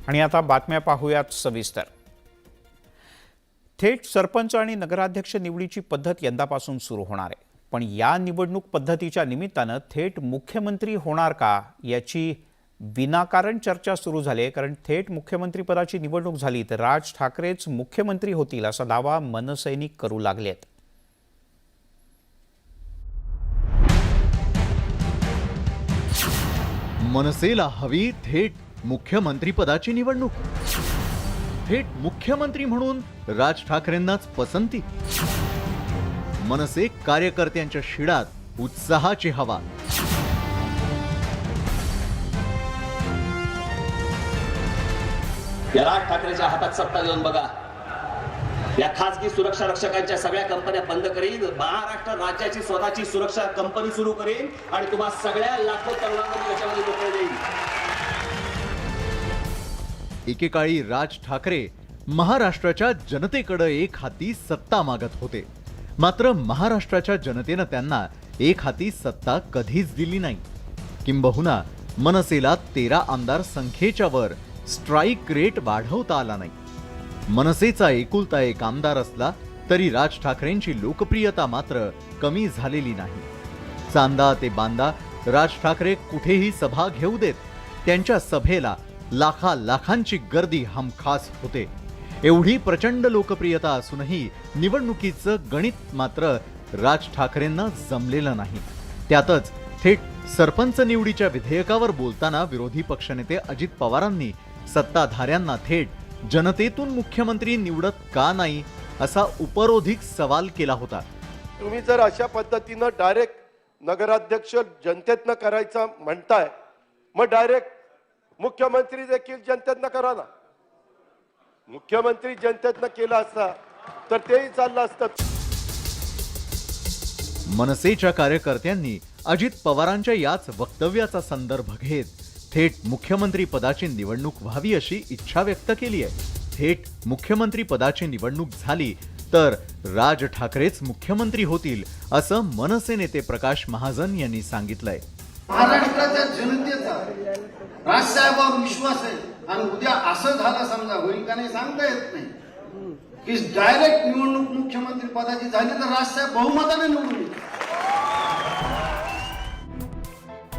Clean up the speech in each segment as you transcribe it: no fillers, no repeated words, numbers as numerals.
आणि आता बातम्या पाहूयात सविस्तर। थेट सरपंच आणि नगराध्यक्ष निवडीची पद्धत यंदापासून सुरू होणार आहे। पण या निवडणूक पद्धतीच्या निमित्ताने थेट मुख्यमंत्री होणार का याची विनाकारण चर्चा सुरू झाली आहे। कारण थेट मुख्यमंत्री पदाची निवडणूक झाली तर राज ठाकरेच मुख्यमंत्री होतील असा दावा मनसैनिक करू लागलेत। मनसेला हवी थेट मुख्यमंत्री पदाची निवडणूक। थेट मुख्यमंत्री म्हणून राज ठाकरेंनाच पसंती। मनसे कार्यकर्त्यांच्या शिडात उत्साहाची हवा। या राज ठाकरेच्या हातात सत्ता देऊन बघा, या खासगी सुरक्षा रक्षकांच्या सगळ्या कंपन्या बंद करीन, महाराष्ट्र राज्याची स्वतःची सुरक्षा कंपनी सुरू करीन आणि तुम्हा सगळ्या लाखो तरुणांना त्याच्यामध्ये नोकरी देईन। एकेकाळी राज ठाकरे महाराष्ट्राच्या जनतेकडे एक हाती सत्ता मागत होते, मात्र महाराष्ट्राच्या जनतेने त्यांना एक हाती सत्ता कधीच दिली नाही। किंबहुना मनसेला 13 आमदार संख्येच्या वर स्ट्राइक रेट वाढवता आला नाही। मनसेचा एकुलता एक आमदार असला तरी राज ठाकरेंची लोकप्रियता मात्र कमी झालेली नाही। चांदा ते बांदा राज ठाकरे कुठेही सभा घेऊ देत, त्यांच्या सभेला लाखांची गर्दी हमखास होते। एवढी प्रचंड लोकप्रियता असूनही निवडणुकीचं गणित मात्र राज ठाकरेंना जमलेलं नाही। त्यातच थेट सरपंच निवडीच्या विधेयकावर बोलताना विरोधी पक्षनेते अजित पवारांनी सत्ताधाऱ्यांना थेट जनतेतून मुख्यमंत्री निवडत का नाही असा उपरोधिक सवाल केला होता। तुम्ही जर अशा पद्धतीने डायरेक्ट नगराध्यक्ष जनतेतनं करायचा म्हणताय, मग डायरेक्ट मुख्यमंत्री देखील जनतेतनं करा ना। मुख्यमंत्री जनतेतनं केला असता तर तेही चाललं असतं। मनसेच्या कार्यकर्त्यांनी अजित पवारांच्या याच वक्तव्याचा संदर्भ घेत थेट मुख्यमंत्री पदाची निवडणूक व्हावी अशी इच्छा व्यक्त केली आहे। थेट मुख्यमंत्री पदाची निवडणूक झाली तर राज ठाकरेच मुख्यमंत्री होतील असं मनसे नेते प्रकाश महाजन यांनी सांगितलंय। महाराष्ट्राच्या जनतेचा राजसाहेबांवर विश्वास आहे आणि उद्या असं झालं समजा होईल का नाही सांगता येत नाही की डायरेक्ट निवडणूक मुख्यमंत्री पदाची झाली तर राजसाहेब बहुमताने निवडून येतील।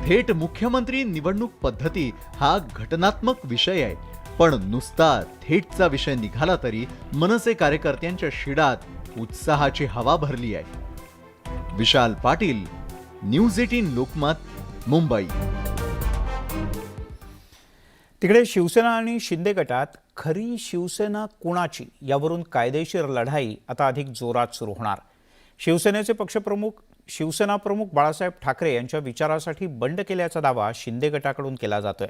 थेट मुख्यमंत्री निवडणूक पद्धती हा घटनात्मक विषय आहे, पण नुसता थेटचा विषय निघाला तरी मनसे कार्यकर्त्यांच्या शिडात उत्साहाची हवा भरली आहे। विशाल पाटील, न्यूज 18 लोकमत, मुंबई। तिकडे शिवसेना आणि शिंदे गटात खरी शिवसेना कुणाची यावरून कायदेशीर लढाई आता अधिक जोरात सुरू होणार। शिवसेनेचे पक्षप्रमुख शिवसेना प्रमुख बाळासाहेब ठाकरे यांच्या विचारासाठी बंड केल्याचा दावा शिंदे गटाकडून केला जातोय।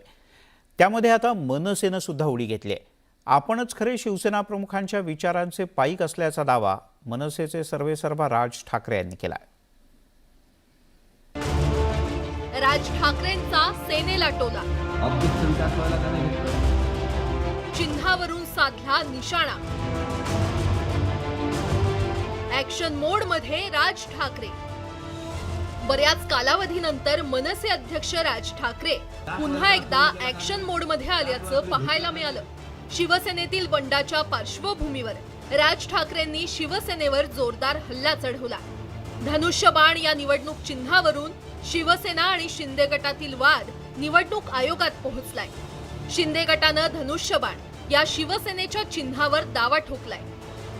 त्यामध्ये आता मनसेनं सुद्धा उडी घेतली आहे। आपणच खरे शिवसेना प्रमुखांच्या विचारांचे पाईक असल्याचा दावा मनसेचे सर्वेसर्वा राज ठाकरे यांनी केला आहे। राज ठाकरेंचा सेनेला टोला, चिन्हावरून साधला निशाणा। ऍक्शन मोड मध्ये राज ठाकरे। बऱ्याच कालावधीनंतर मनसे अध्यक्ष राज ठाकरे पुन्हा एकदा ऍक्शन मोड मध्ये आल्याचं पाहायला मिळालं। शिवसेनेतील बंडाच्या पार्श्वभूमीवर राज ठाकरेंनी शिवसेनेवर जोरदार हल्ला चढवला। धनुष्यबाण या निवडणूक चिन्हावरून शिवसेना आणि शिंदे गटातील वाद निवडणूक आयोगात पोहोचलाय। शिंदे गटानं धनुष्यबाण या शिवसेनेच्या चिन्हावर दावा ठोकलाय।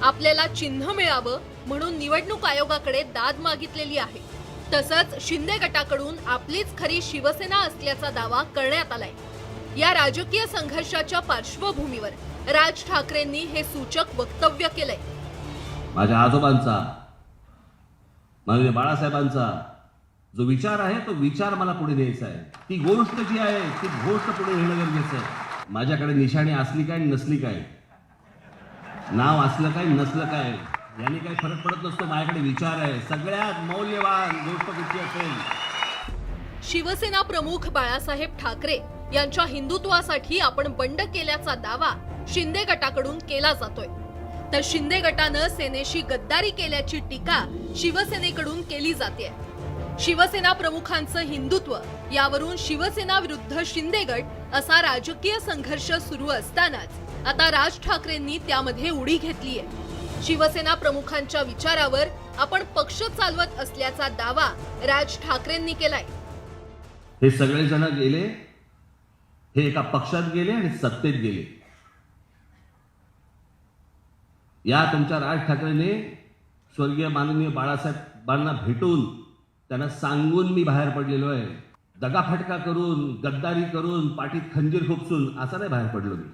आपल्याला चिन्ह मिळावं म्हणून निवडणूक आयोगाकडे दाद मागितलेली आहे। तसंच शिंदे गटाकडून आपलीच खरी शिवसेना असल्याचा दावा करण्यात आलाय। या राजकीय संघर्षाच्या पार्श्वभूमीवर राज ठाकरेंनी हे सूचक वक्तव्य केलंय। माझ्या आजोबांचा, माननीय बाळासाहेबांचा जो विचार आहे तो विचार मला पुढे द्यायचा आहे। ती गोष्ट जी आहे ती गोष्ट पुढे नेणं गरजेचं आहे। माझ्याकडे निशाणी असली काय नसली काय, नाव असलं काय नसलं काय याने काही फरक पडत नसतो। माझ्याकडे विचार आहे, सगळ्यात मौल्यवान गोष्ट कुठली असेल। शिवसेना प्रमुख बाळासाहेब ठाकरे यांच्या हिंदुत्वासाठी आपण बंड केल्याचा दावा शिंदे गटाकडून केला जातोय, तर शिंदे गटानं सेनेशी गद्दारी केल्याची टीका शिवसेनेकडून केली जाते। शिवसेना प्रमुखांचं हिंदुत्व यावरून शिवसेना विरुद्ध शिंदे गट असा राजकीय संघर्ष सुरू असतानाच आता राज ठाकरेंनी त्यामध्ये उडी घेतलीय. शिवसेना प्रमुखांच्या विचारावर आपण पक्ष चालवत असल्याचा दावा राज ठाकरेंनी केलाय. हे सगळेजण गेले, हे एका पक्षात गेले आणि सत्तेत गेले. या तुमच्या राज ठाकरेंनी स्वर्गीय माननीय बाळासाहेबांना भेटून त्यांना सांगून मी बाहेर पडलेलो आहे. दगाफटका करून, गद्दारी करून, पाठीत खंजीर खुपसून असं नाही बाहेर पडलो मी.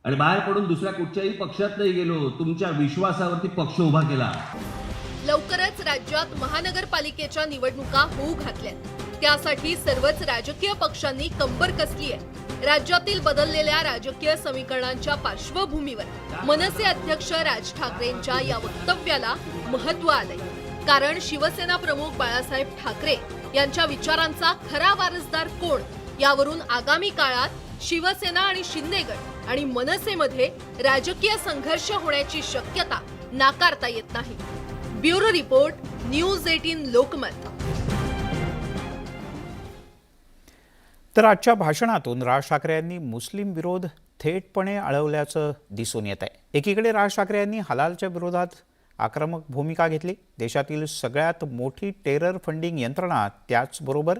आणि बाहेर पडून दुसऱ्या कुठच्याही पक्षात नाही गेलो. तुमच्या विश्वासावरती पक्ष उभा केला. लवकरच राज्यात महानगरपालिकेच्या निवडणुका होऊ घातल्यात. त्यासाठी सर्वच राजकीय पक्षांनी कंबर कसली आहे. राज्यातील बदललेल्या राजकीय समीकरणांच्या पार्श्वभूमीवर मनसे अध्यक्ष राज ठाकरेंच्या या वक्तव्याला महत्त्व आलंय. कारण शिवसेना प्रमुख बाळासाहेब ठाकरे यांच्या विचारांचा खरा वारसदार कोण यावरून आगामी काळात शिवसेना आणि शिंदेगड आणि मनसेमध्ये राजकीय संघर्ष होण्याची शक्यता नाकारता येत नाही. Bureau report, news 18 Lokmat. तर आजच्या भाषणातून राज ठाकरे यांनी मुस्लिम विरोध थेटपणे आळवल्याचं दिसून येत आहे. एकीकडे राज ठाकरे यांनी हलालच्या विरोधात आक्रमक भूमिका घेतली. देशातील सगळ्यात मोठी टेरर फंडिंग यंत्रणा, त्याचबरोबर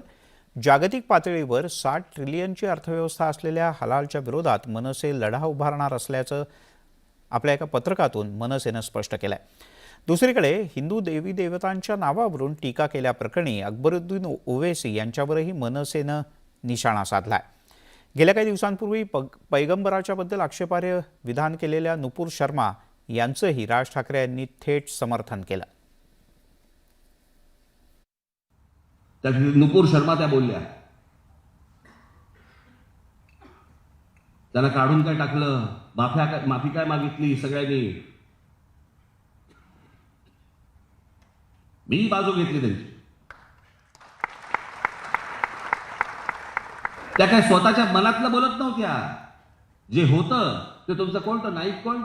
जागतिक पातळीवर 60 ट्रिलियनची अर्थव्यवस्था असलेल्या हलालच्या विरोधात मनसे लढा उभारणार असल्याचं आपल्या एका पत्रकातून मनसेनं स्पष्ट केलं आहे. दुसरीकडे हिंदू देवी देवतांच्या नावावरून टीका केल्याप्रकरणी अकबरुद्दीन ओवैसी यांच्यावरही मनसेनं निशाणा साधलाय. गेल्या काही दिवसांपूर्वी पैगंबराच्या बद्दल आक्षेपार्ह विधान केलेल्या नुपूर शर्मा यांचंही राज ठाकरे यांनी थेट समर्थन केलं. त्या नुपूर शर्मा त्या बोलल्या, त्यांना काढून काय टाकलं, माफी काय मागितली सगळ्यांनी. मी बाजू घेतली त्यांची. त्या काय स्वतःच्या मनातलं बोलत नव्हत्या. जे होतं ते तुमचं कोणतं नाईक, कोण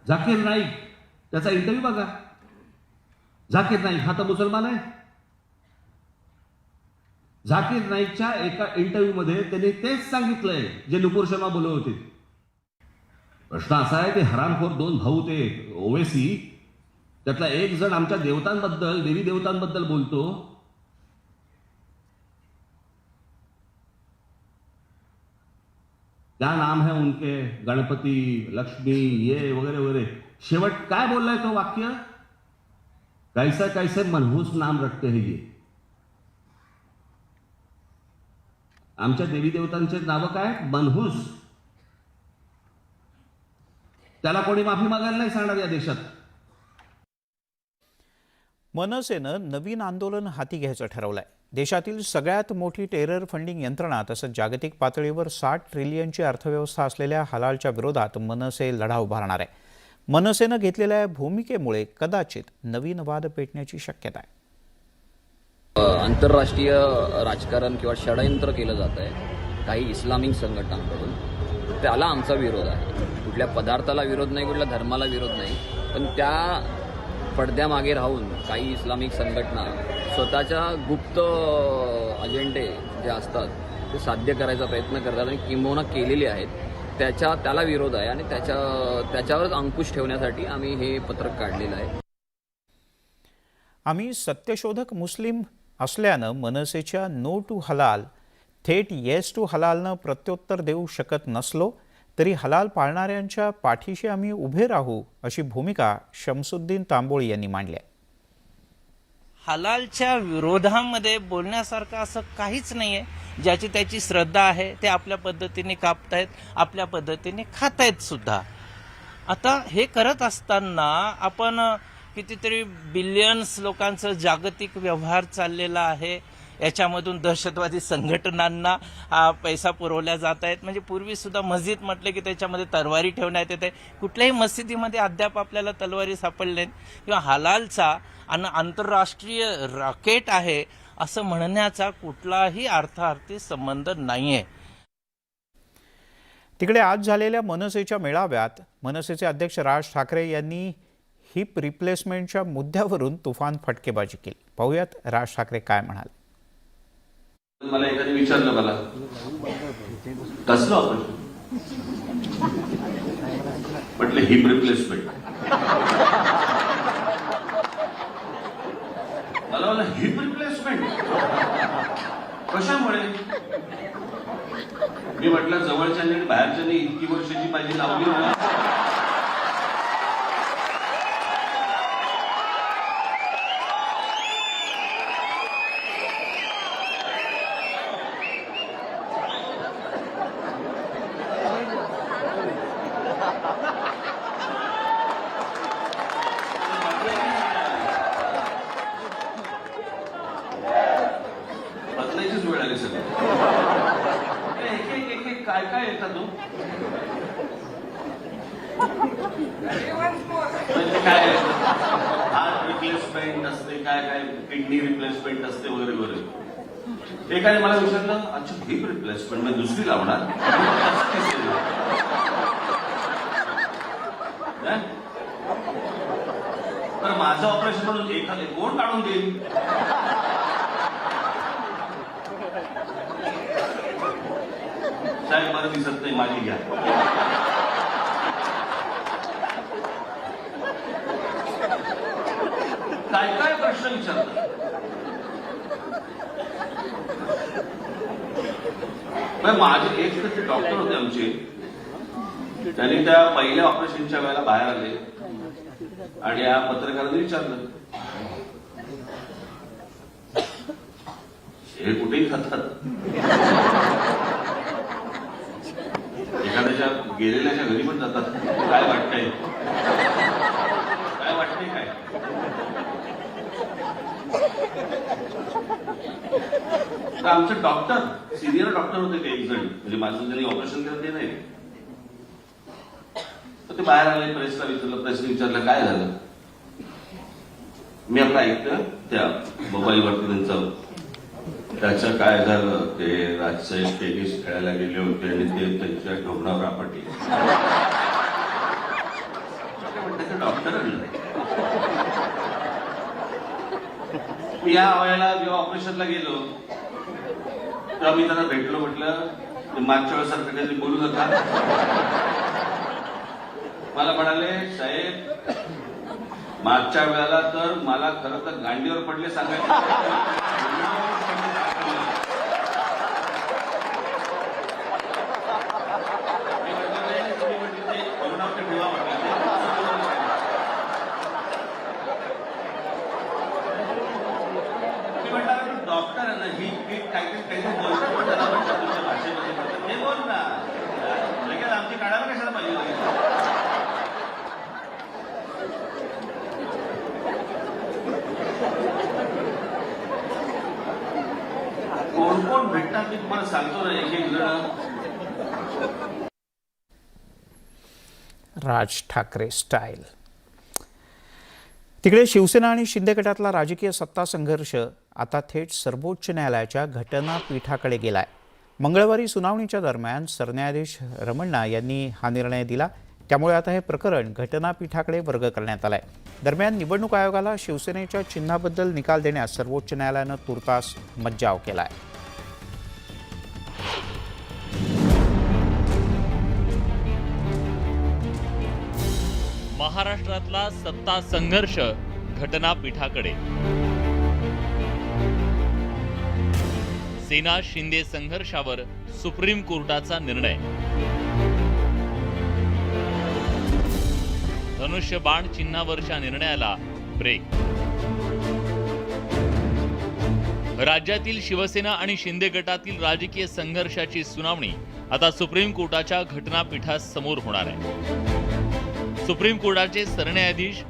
झाकीर नाईक, त्याचा इंटरव्ह्यू बघा. झाकीर नाईक हा तर मुसलमान आहे. झाकीर नाईकच्या एका इंटरव्ह्यू मध्ये त्यांनी तेच सांगितलंय जे नुपूर शर्मा बोलत होते. प्रश्न असा आहे, ते हरामखोर 2 भाऊ ते ओवैसी, त्यातला एक जण आमच्या देवतांबद्दल, देवी देवतांबद्दल बोलतो. क्या नाम है उनके, गणपती, लक्ष्मी, ये वगैरे वगैरे. शेवट काय बोललाय तो वाक्य, कैसे कैसे मनहूस नाम रखते हैं ये. आमच्या देवी देवतांचे नावं काय, मनहूस. त्याला कोणी माफी मागायला नाही सांगणार या देशात. मनसेनं नवीन आंदोलन हाती घ्यायचं ठरवलंय. देशातील सगळ्यात मोठी टेरर फंडिंग यंत्रणा तसंच जागतिक पातळीवर 60 ट्रिलियनची अर्थव्यवस्था असलेल्या हलालच्या विरोधात मनसे लढा उभारणार आहे. मनसेनं घेतलेल्या भूमिकेमुळे कदाचित नवीन वाद पेटण्याची शक्यता आहे. आंतरराष्ट्रीय राजकारण किंवा षडयंत्र केलं जात आहे काही इस्लामिक संघटनांकडून. त्याला आमचा विरोध आहे. कुठल्या पदार्थाला विरोध नाही, कुठल्या धर्माला विरोध नाही, पण त्या पडद्यामागे राहून काही इस्लामिक संघटना स्वतःच्या गुप्त अजेंडे जे असतात ते साध्य करायचा प्रयत्न करतात आणि किंबहुना केलेले आहेत. त्याला विरोध आहे आणि त्याच्यावरच अंकुश ठेवण्यासाठी आम्ही हे पत्रक काढलेलं आहे. आम्ही सत्यशोधक मुस्लिम असल्यानं मनसेच्या नो टू हलाल थेट येस टू हलालनं प्रत्युत्तर देऊ शकत नसलो तरी हलाल पाळणाऱ्यांच्या पाठीशी आम्ही उभे राहू, अशी भूमिका शमसुद्दीन तांबोळी यांनी मांडली आहे. हलालच्या विरोधामध्ये बोलण्यासारखं असं काहीच नाही आहे. ज्याची त्याची श्रद्धा आहे ते आपल्या पद्धतीने कापतायत, आपल्या पद्धतीने खातायत सुद्धा. आता हे करत असताना आपण कितीतरी बिलियन्स लोकांचं जागतिक व्यवहार चाललेला आहे. याच्यामधून दहशतवादी संघटनांना पैसा पुरवल्या जात आहेत. म्हणजे पूर्वी सुद्धा मस्जिद म्हटलं की त्याच्यामध्ये तलवारी ठेवण्यात येते. कुठल्याही मस्जिदीमध्ये अद्याप आपल्याला तलवारी सापडल्या नाहीत. किंवा हलालचा आणि आंतरराष्ट्रीय रॉकेट आहे असं म्हणण्याचा कुठलाही अर्थार्थी संबंध नाहीये. तिकडे आज झालेल्या मनसेच्या मेळाव्यात मनसेचे अध्यक्ष राज ठाकरे यांनी हिप रिप्लेसमेंटच्या मुद्द्यावरून तुफान फटकेबाजी केली. पाहूयात राज ठाकरे काय म्हणाले. मला एकाने विचारलं मला कसलं ऑपरेशन, म्हटलं हिप रिप्लेसमेंट. मला हिप रिप्लेसमेंट कशामुळे? मी म्हटलं जवळच्यानी आणि बाहेरच्यानी इतकी वर्षाची माझी लावली मला. बदलायचीच वेळ आली सगळं. एक काय काय येतात तो काय हार्ट रिप्लेसमेंट असते, काय काय किडनी रिप्लेसमेंट असते वगैरे वगैरे. एकाने मला विचारलं अच्छा हिप रिप्लेसमेंट म्हणजे दुसरी लावणार. तर माझं ऑपरेशन म्हणून एखादे कोण काढून देईल? साहेब बरं दिसत नाही, माझी घ्या. काय काय प्रश्न विचारतात. माझे एक तर ते डॉक्टर होते आमचे, त्यांनी त्या पहिल्या ऑपरेशनच्या वेळेला बाहेर आले आणि या पत्रकारांनी विचारलं हे कुठेही खातात, एखाद्याच्या गेलेल्याच्या घरी पण जातात, काय वाटतंय काय वाटतंय काय? तर आमचे डॉक्टर सिनियर डॉक्टर होते ते एक जण, म्हणजे माझं ज्यांनी ऑपरेशन केलं ते नाही. तर ते बाहेर आले, प्रेसला विचारलं, प्रेसने विचारलं काय झालं. मी आपलं ऐकतं त्या मोबाईलवरती त्यांचं त्याचं काय झालं, ते राजसाहेब टेनिस खेळायला गेले होते आणि ते त्यांच्या ढोबणावर आपटले. डॉक्टर या वयाला जेव्हा ऑपरेशनला गेलो तेव्हा मी त्यांना भेटलो, म्हटलं मागच्या वेळेसारखं काहीतरी बोलू नका. मला म्हणाले साहेब मागच्या वेळेला तर मला खरं तर गांडीवर पडले सांगायचे. डॉक्टर आहे ना ही काहीतरी बोलतो त्याला म्हणतात तुमच्या भाषेमध्ये म्हणतात हे बोल ना, लगेच आमची काढायला कशाला पाहिजे. कोण कोण भेटतात मी तुम्हाला सांगतो ना, एक एक जण. राज ठाकरे स्टाईल. तिकडे शिवसेना आणि शिंदे गटातला राजकीय सत्ता संघर्ष आता थेट सर्वोच्च न्यायालयाच्या घटनापीठाकडे गेलाय. मंगळवारी सुनावणीच्या दरम्यान सरन्यायाधीश रमण्णा यांनी हा निर्णय दिला. त्यामुळे आता हे प्रकरण घटनापीठाकडे वर्ग करण्यात आलंय. दरम्यान निवडणूक आयोगाला शिवसेनेच्या चिन्हाबद्दल निकाल देण्यास सर्वोच्च न्यायालयानं तुर्तास मज्जाव केलाय. महाराष्ट्रातला सत्ता संघर्ष घटनापीठाकडे. सेना शिंदे संघर्षावर सुप्रीम कोर्टाचा निर्णय. धनुष्यबाण चिन्हावरच्या निर्णयाला ब्रेक. राज्यातील शिवसेना आणि शिंदे गटातील राजकीय संघर्षाची सुनावणी आता सुप्रीम कोर्टाच्या घटनापीठासमोर होणार आहे. सुप्रीम कोर्टाचे सरन्यायाधीश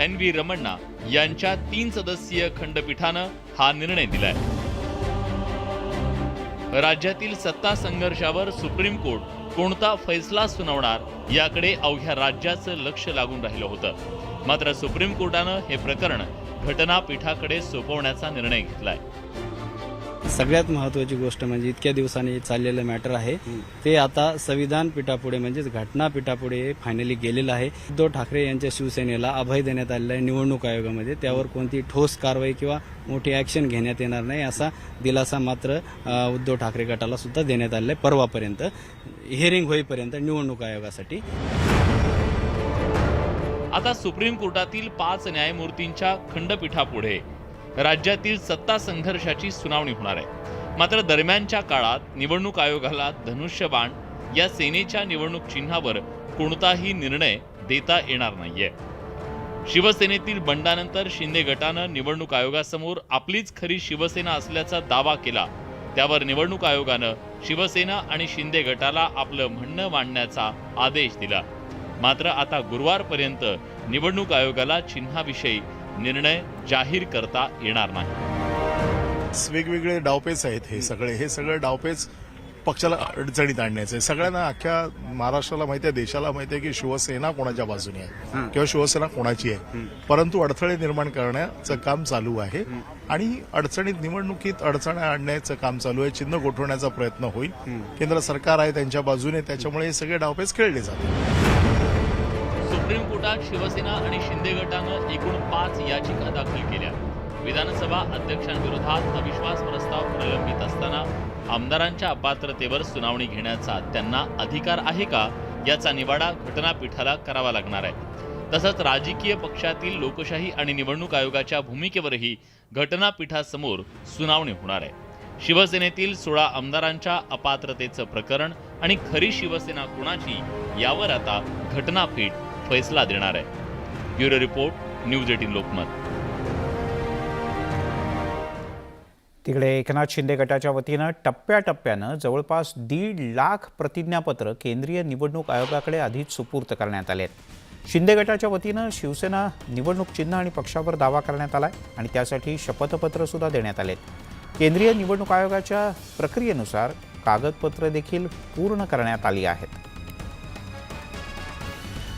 NV रमण्णा यांच्या 3 सदस्यीय खंडपीठानं हा निर्णय दिलाय. राज्यातील सत्ता संघर्षावर सुप्रीम कोर्ट कोणता फैसला सुनावणार याकडे अवघ्या राज्याचं लक्ष लागून राहिलं होतं. मात्र सुप्रीम कोर्टानं हे प्रकरण घटनापीठाकडे सोपवण्याचा निर्णय घेतलाय. सगळ्यात महत्त्वाची गोष्ट म्हणजे इतक्या दिवसांनी चाललेलं मॅटर आहे ते आता संविधान पीठापुढे म्हणजेच घटनापीठापुढे फायनली गेलेलं आहे. उद्धव ठाकरे यांच्या शिवसेनेला अभय देण्यात आलेलं आहे निवडणूक आयोगामध्ये. त्यावर कोणती ठोस कारवाई किंवा मोठी ॲक्शन घेण्यात येणार नाही असा दिलासा मात्र उद्धव ठाकरे गटाला सुद्धा देण्यात आलेला आहे परवापर्यंत, हिअरिंग होईपर्यंत निवडणूक आयोगासाठी. आता सुप्रीम कोर्टातील 5 न्यायमूर्तींच्या खंडपीठापुढे राज्यातील सत्ता संघर्षाची सुनावणी होणार आहे. मात्र दरम्यानच्या काळात निवडणूक आयोगाला धनुष्यबाण या सेनेच्या निवडणूक चिन्हावर कोणताही निर्णय देता येणार नाहीये. शिवसेनेतील बंडानंतर शिंदे गटानं निवडणूक आयोगासमोर आपलीच खरी शिवसेना असल्याचा दावा केला. त्यावर निवडणूक आयोगानं शिवसेना आणि शिंदे गटाला आपलं म्हणणं मांडण्याचा आदेश दिला. मात्र आता गुरुवारपर्यंत निवडणूक आयोगाला चिन्हाविषयी निर्णय जाहीर करता येणार नाही. वेगवेगळे डावपेच आहेत हे सगळे डावपेच पक्षाला अडचणीत आणण्याचे. सगळ्यांना अख्ख्या महाराष्ट्राला माहिती आहे, देशाला माहिती आहे की शिवसेना कोणाच्या बाजूने आहे किंवा शिवसेना कोणाची आहे, परंतु अडथळे निर्माण करण्याचं काम चालू आहे आणि अडचणीत निवडणुकीत अडचणी आणण्याचं काम चालू आहे. चिन्ह गोठवण्याचा प्रयत्न होईल. केंद्र सरकार आहे त्यांच्या बाजूने, त्याच्यामुळे हे सगळे डावपेच खेळले जातात. सुप्रीम कोर्टात शिवसेना आणि शिंदे गटानं एकूण 5 याचिका दाखल केल्या. विधानसभा अध्यक्षांविरोधात अविश्वास प्रस्ताव प्रलंबित असताना आमदारांच्या अपात्रतेवर सुनावणी घेण्याचा त्यांना अधिकार आहे का, याचा निवाडा घटनापीठाला करावा लागणार आहे. तसंच राजकीय पक्षातील लोकशाही आणि निवडणूक आयोगाच्या भूमिकेवरही घटनापीठासमोर सुनावणी होणार आहे. शिवसेनेतील 16 आमदारांच्या अपात्रतेचं प्रकरण आणि खरी शिवसेना कोणाची यावर आता घटनापीठ फैसला देणार आहे. Bureau report, news 18 Lokmat. तिकडे एकनाथ शिंदे गटाच्या वतीनं टप्प्याटप्प्यानं जवळपास 1.5 लाख प्रतिज्ञापत्र केंद्रीय निवडणूक आयोगाकडे आधीच सुपूर्त करण्यात आले आहेत. शिंदे गटाच्या वतीनं शिवसेना निवडणूक चिन्ह आणि पक्षावर दावा करण्यात आला आहे आणि त्यासाठी शपथपत्र सुद्धा देण्यात आलेत. केंद्रीय निवडणूक आयोगाच्या प्रक्रियेनुसार कागदपत्र देखील पूर्ण करण्यात आली आहेत.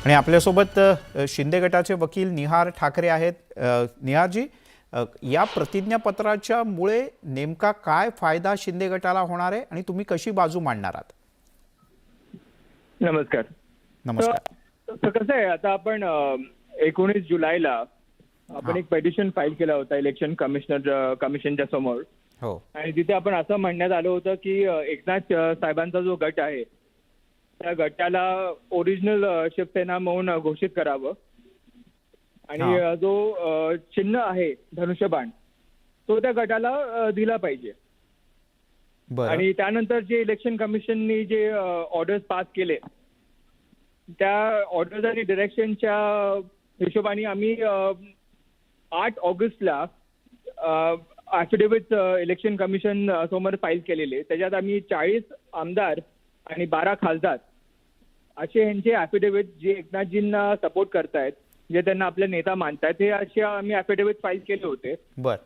आणि आपल्यासोबत शिंदे गटाचे वकील निहार ठाकरे आहेत. निहारजी, या प्रतिज्ञापत्राच्या मुळे नेमका काय फायदा शिंदे गटाला होणार आहे आणि तुम्ही कशी बाजू मांडणार आहात? नमस्कार. नमस्कार. कसं आहे, आता आपण 19 जुलैला आपण एक पेटिशन फाईल केला होता इलेक्शन कमिशनच्या समोर. हो. आणि तिथे आपण असं म्हणण्यात आलं होतं की एकनाथ साहेबांचा जो गट आहे त्या गटाला ओरिजिनल शिवसेना म्हणून घोषित करावं आणि जो चिन्ह आहे धनुष्यबाण तो त्या गटाला दिला पाहिजे. आणि त्यानंतर जे इलेक्शन कमिशननी जे ऑर्डर्स पास केले त्या ऑर्डर्स आणि डिरेक्शनच्या हिशोबाने आम्ही 8 ऑगस्टला ॲफिडेव्हिट इलेक्शन कमिशन समोर फाईल केलेले. त्याच्यात आम्ही 40 आमदार आणि 12 खासदार असे ह्यांचे ॲफिडेव्हिट जे एकनाथजींना सपोर्ट करतायत, जे त्यांना आपले नेता मानतायत, हे असे आम्ही ॲफिडेव्हिट फाईल केले होते. बर.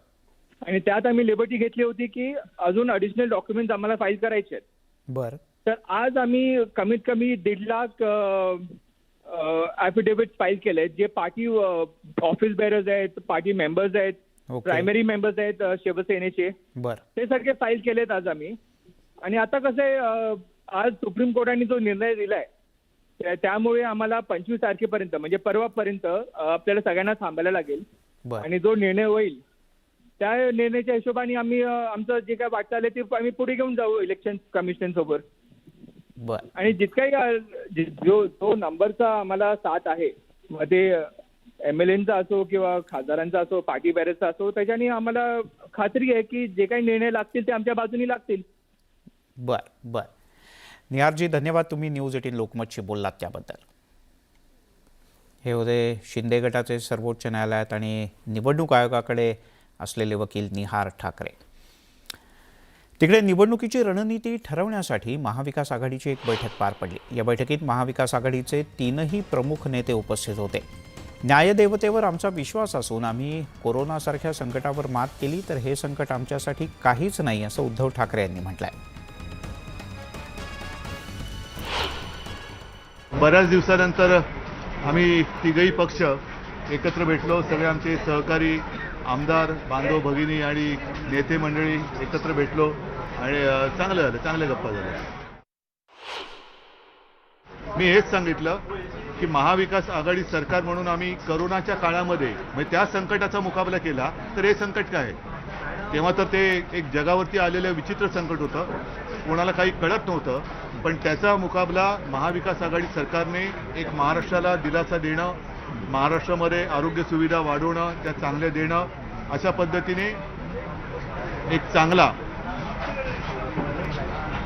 आणि त्यात आम्ही लिबर्टी घेतली होती की अजून ॲडिशनल डॉक्युमेंट्स आम्हाला फाईल करायचे आहेत. बर. तर आज आम्ही कमीत कमी 1.5 लाख ॲफिडेव्हिट फाईल केले जे पार्टी ऑफिस बेअरर्स आहेत, पार्टी मेंबर्स आहेत, प्रायमरी मेंबर्स आहेत शिवसेनेचे. बर. ते सगळे फाईल केलेत आज आम्ही. आणि आता कसं आहे, आज सुप्रीम कोर्टाने जो निर्णय दिलाय त्यामुळे आम्हाला 25 तारखेपर्यंत म्हणजे परवापर्यंत आपल्याला सगळ्यांना थांबायला लागेल. आणि जो निर्णय होईल त्या निर्णयाच्या हिशोबाने आम्ही आमचं जे काय वाटतं ते आम्ही पुढे घेऊन जाऊ इलेक्शन कमिशन सोबत. आणि जितकाही जो नंबरचा आम्हाला साथ आहे मध्ये MLAंचा असो किंवा खासदारांचा असो, पार्टी बॅररचा असो, त्याच्याने आम्हाला खात्री आहे की जे काही निर्णय लागतील ते आमच्या बाजूनी लागतील. बर बर. निहारजी, धन्यवाद. तुम्ही न्यूज 18 लोकमतशी बोललात त्याबद्दल. हे होते शिंदे गटाचे सर्वोच्च न्यायालयात आणि निवडणूक आयोगाकडे असलेले वकील निहार ठाकरे. तिकडे निवडणुकीची रणनीती ठरवण्यासाठी महाविकास आघाडीची एक बैठक पार पडली. या बैठकीत महाविकास आघाडीचे 3ही प्रमुख नेते उपस्थित होते. न्यायदेवतेवर आमचा विश्वास असून आम्ही कोरोनासारख्या संकटावर मात केली तर हे संकट आमच्यासाठी काहीच नाही, असं उद्धव ठाकरे यांनी म्हटलंय. बऱ्याच दिवसानंतर आम्ही तिघही पक्ष एकत्र भेटलो. सगळे आमचे सहकारी आमदार बांधव भगिनी आणि नेते मंडळी एकत्र भेटलो आणि चांगलं झालं, चांगल्या गप्पा झाल्या. मी हेच सांगितलं की महाविकास आघाडी सरकार म्हणून आम्ही करोनाच्या काळामध्ये म्हणजे त्या संकटाचा मुकाबला केला, तर हे संकट काय आहे? तेव्हा तर ते एक जगावरती आलेलं विचित्र संकट होतं, कोणाला काही कळत नव्हतं, पण त्याचा मुकाबला महाविकास आघाडी सरकारने एक महाराष्ट्राला दिलासा देणं, महाराष्ट्रामध्ये आरोग्य सुविधा वाढवणं, त्या चांगल्या देणं, अशा पद्धतीने एक चांगला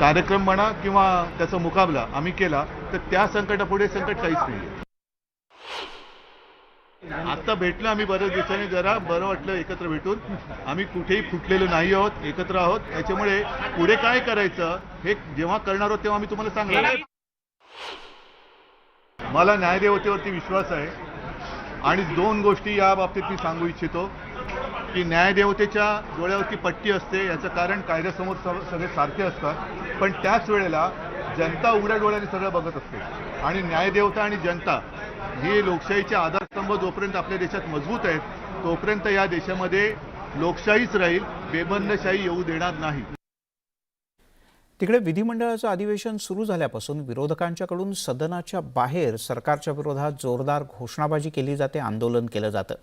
कार्यक्रम म्हणा किंवा त्याचा मुकाबला आम्ही केला, तर त्या संकटापुढे संकट काहीच नाही. आता भेटलं आम्ही बऱ्याच दिवसांनी, जरा बरं वाटलं एकत्र भेटून. आम्ही कुठेही फुटलेलो नाही आहोत, एकत्र आहोत. याच्यामुळे पुढे काय करायचं हे जेव्हा करणार आहोत तेव्हा मी तुम्हाला सांगणार. मला न्यायदेवतेवरती विश्वास आहे आणि दोन गोष्टी या बाबतीत मी सांगू इच्छितो की न्यायदेवतेच्या डोळ्यावरती पट्टी असते, याचं कारण कायद्यासमोर सगळे सारखे असतात, पण त्याच वेळेला जनता उघड्या डोळ्याने सगळं बघत असते. आणि न्यायदेवता आणि जनता ही लोकशाहीचे आधारस्तंभ जोपर्यंत आपल्या देशात मजबूत आहेत तोपर्यंत या देशामध्ये लोकशाहीच राहील, बेबंदशाही येऊ देणार नाही. तिकडे विधिमंडळाचं अधिवेशन सुरू झाल्यापासून विरोधकांच्याकडून सदनाच्या बाहेर सरकारच्या विरोधात जोरदार घोषणाबाजी केली जाते, आंदोलन केलं जातं.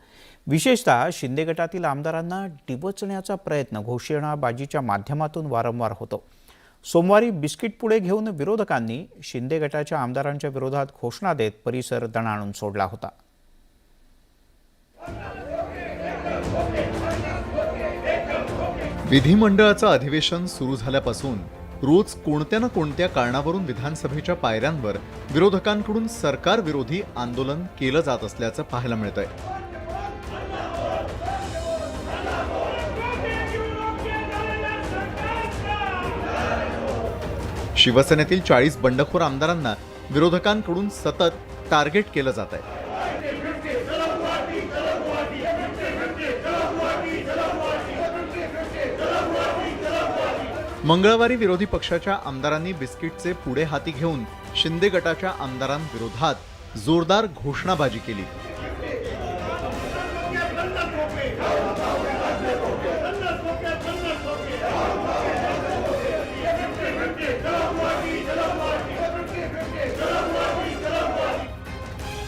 विशेषतः शिंदे गटातील आमदारांना डिवचण्याचा प्रयत्न घोषणाबाजीच्या माध्यमातून वारंवार होतो. सोमवारी बिस्किट पुढे घेऊन विरोधकांनी शिंदे गटाच्या आमदारांच्या विरोधात घोषणा देत परिसर दणाणून सोडला होता. विधिमंडळाचं अधिवेशन सुरू झाल्यापासून रोज कोणत्या ना कोणत्या कारणावरून विधानसभेच्या पायऱ्यांवर विरोधकांकडून सरकार विरोधी आंदोलन केलं जात असल्याचं पाहायला मिळतंय. शिवसेनेतील 40 बंडखोर आमदारांना विरोधकांकडून सतत टार्गेट केलं जात आहे. मंगळवारी विरोधी पक्षाच्या आमदारांनी बिस्किटचे पुढे हाती घेऊन शिंदे गटाच्या आमदारांविरोधात जोरदार घोषणाबाजी केली.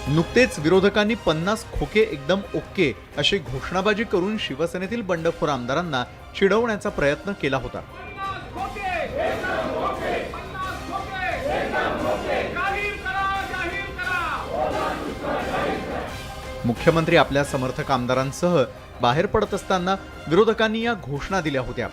नुकतेच विरोधकांनी 50 खोके एकदम ओके अशी घोषणाबाजी करून शिवसेनेतील बंडखोर आमदारांना चिडवण्याचा प्रयत्न केला होता. मुख्यमंत्री आपल्या समर्थक आमदारांसह बाहेर पडत असताना विरोधकांनी या घोषणा दिल्या होत्या.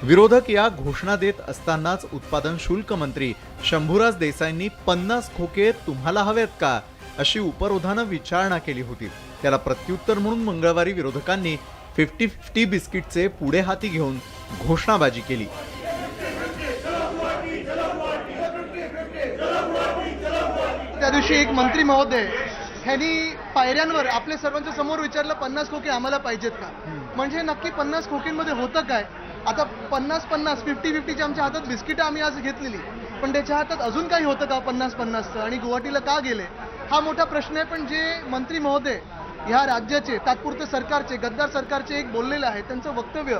विरोधक या घोषणा देत असतानाच उत्पादन शुल्क मंत्री शंभूराज देसाईंनी 50 खोके तुम्हाला हवेत का अशी उपरोधानं विचारणा केली होती. त्याला प्रत्युत्तर म्हणून मंगळवारी विरोधकांनी 50-50 बिस्किटचे पुढे हाती घेऊन घोषणाबाजी केली. त्या दिवशी एक मंत्री महोदय ह्यांनी पायऱ्यांवर आपल्या सर्वांच्या समोर विचारलं 50 खोके आम्हाला पाहिजेत का. म्हणजे नक्की 50 खोक्यांमध्ये होतं काय. आता 50-50 50-50ची आमच्या हातात बिस्किटं आम्ही आज घेतलेली, पण त्याच्या हातात अजून काही होतं का 50-50चं आणि गुवाहाटीला का गेले हा मोठा प्रश्न आहे. पण जे मंत्री महोदय ह्या राज्याचे तात्पुरते सरकारचे गद्दार सरकारचे एक बोललेलं आहे, त्यांचं वक्तव्य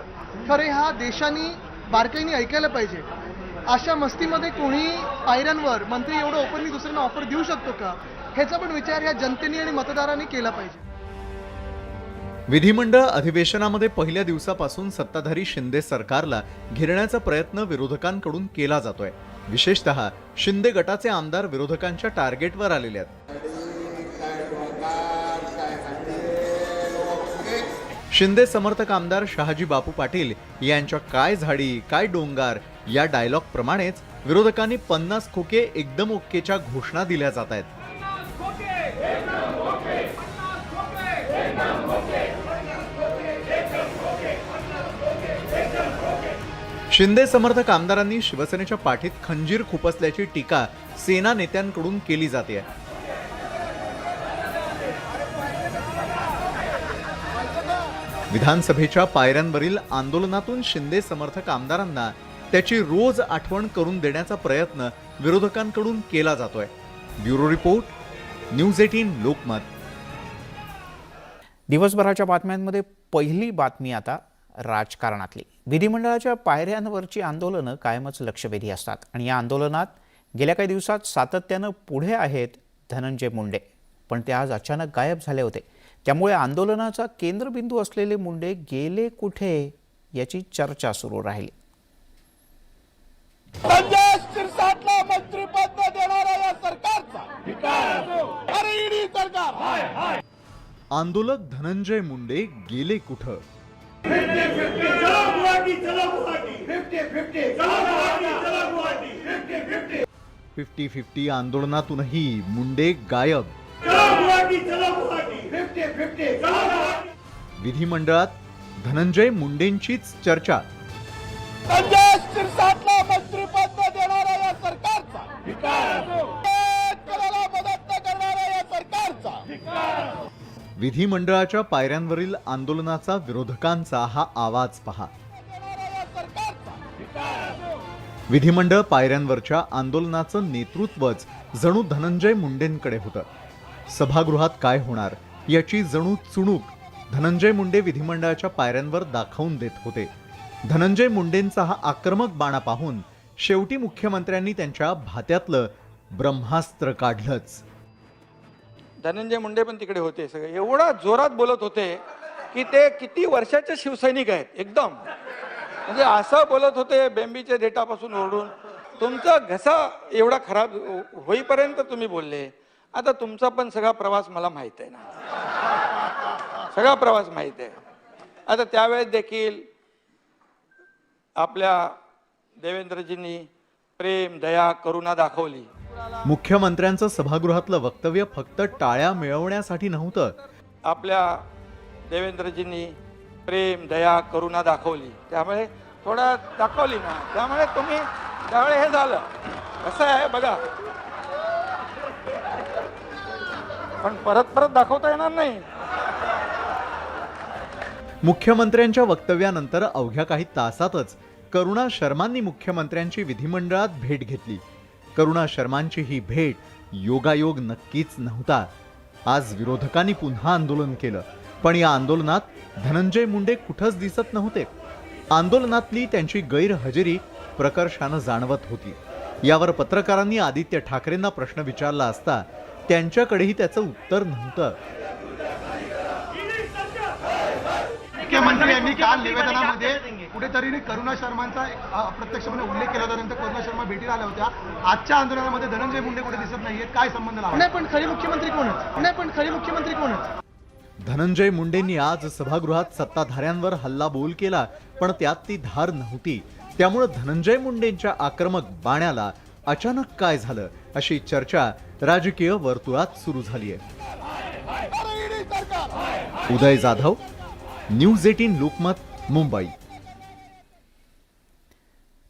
खरे हा देशाने बारकाईने ऐकायला पाहिजे. अशा मस्तीमध्ये कोणी पायऱ्यांवर मंत्री एवढं ओपनली दुसऱ्यांना ऑफर देऊ शकतो का, ह्याचा पण विचार ह्या जनतेने आणि मतदारांनी केला पाहिजे. विधिमंडळ अधिवेशनामध्ये पहिल्या दिवसापासून सत्ताधारी शिंदे सरकारला घेरण्याचा प्रयत्न विरोधकांकडून केला जातोय. विशेषतः शिंदे गटाचे आमदार विरोधकांच्या टार्गेटवर आलेले आहेत. शिंदे समर्थक आमदार शहाजी बापू पाटील यांच्या काय झाडी काय डोंगर या डायलॉग प्रमाणेच विरोधकांनी 50 खोके एकदम ओकेच्या घोषणा दिल्या जात आहेत. शिंदे समर्थक आमदारांनी शिवसेनेच्या पाठीत खंजीर खुपसल्याची टीका सेना नेत्यांकडून केली जाते. विधानसभेच्या पायऱ्यांवरील आंदोलनातून शिंदे समर्थक आमदारांना त्याची रोज आठवण करून देण्याचा प्रयत्न विरोधकांकडून केला जातोय. Bureau report, news 18 Lokmat. दिवसभराच्या बातम्यांमध्ये पहिली बातमी आता राजकारणातली. विधिमंडळाच्या पायऱ्यांवरची आंदोलनं कायमच लक्षवेधी असतात आणि या आंदोलनात गेल्या काही दिवसात सातत्यानं पुढे आहेत धनंजय मुंडे. पण ते आज अचानक गायब झाले होते. त्यामुळे आंदोलनाचा केंद्रबिंदू असलेले मुंडे गेले कुठे याची चर्चा सुरू राहिली. संजय शिरसाटला मंत्रिपद देणाऱ्या या सरकारचा सरकार आंदोलक धनंजय मुंडे गेले कुठं? 50-50 आंदोलनातूनही मुंडे गायब. विधिमंडळात धनंजय मुंडेंचीच चर्चा. संजय शिरसाटला मंत्रिपद देणाऱ्या या सरकारचा मदत करणाऱ्या या सरकारचा. विधिमंडळाच्या पायऱ्यांवरील आंदोलनाचा विरोधकांचा हा आवाज पहा. विधिमंडळ पायऱ्यांवरच्या आंदोलनाचं नेतृत्वच जणू धनंजय मुंडेंकडे होतं. सभागृहात काय होणार याची जणू चुणूक धनंजय मुंडे विधिमंडळाच्या पायऱ्यांवर दाखवून देत होते. धनंजय मुंडेंचा हा आक्रमक बाणा पाहून शेवटी मुख्यमंत्र्यांनी त्यांच्या भात्यातलं ब्रह्मास्त्र काढलंच. धनंजय मुंडे पण तिकडे होते. सगळे एवढा जोरात बोलत होते की ते किती वर्षाचे शिवसैनिक आहेत. एकदम म्हणजे असं बोलत होते बेंबीच्या डेटापासून ओरडून. तुमचा घसा एवढा खराब होईपर्यंत तुम्ही बोलले. आता तुमचा पण सगळा प्रवास मला माहित आहे ना, सगळा प्रवास माहित आहे. आता त्यावेळेस देखील आपल्या देवेंद्रजींनी प्रेम दया करुणा दाखवली. मुख्यमंत्र्यांचं सभागृहातलं वक्तव्य फक्त टाळ्या मिळवण्यासाठी नव्हतं. आपल्या देवेंद्रजींनी प्रेम दया करुणा दाखवली. त्यामुळे थोडा दाखवली ना, त्यामुळे तुम्ही त्यावेळे हे झालं. कसं आहे बघा, पण परत परत दाखवता येणार नाही. मुख्यमंत्र्यांच्या वक्तव्यानंतर अवघ्या काही तासातच करुणा शर्मांनी मुख्यमंत्र्यांची विधिमंडळात भेट घेतली. करुणा शर्मांची ही भेट योगायोग नक्कीच नव्हता. आज विरोधकांनी पुन्हा आंदोलन केलं, पण या आंदोलनात धनंजय मुंडे कुठंच दिसत नव्हते. आंदोलनातली त्यांची गैरहजेरी प्रकर्षानं जाणवत होती. यावर पत्रकारांनी आदित्य ठाकरेंना प्रश्न विचारला असता त्यांच्याकडेही त्याचं उत्तर नव्हतं. मुख्यमंत्री यांनी काल निवेदनामध्ये कुठेतरी करुणा शर्मांचा अप्रत्यक्षपणे उल्लेख केला होता. नंतर करुणा शर्मा भेटीला आल्या होत्या. आजच्या आंदोलनामध्ये धनंजय मुंडे कुठे दिसत नाहीयेत. काय संबंध लावला? नाही पण खरी मुख्यमंत्री कोणच? धनंजय मुंडेंनी आज सभागृहात सत्ताधाऱ्यांवर हल्लाबोल केला, पण त्यात ती धार नव्हती. त्यामुळे धनंजय मुंडेंच्या आक्रमक बाण्याला अचानक काय झालं अशी चर्चा राजकीय वर्तुळात सुरू झाली आहे. उदय जाधव, न्यूज 18 लोकमत, मुंबई.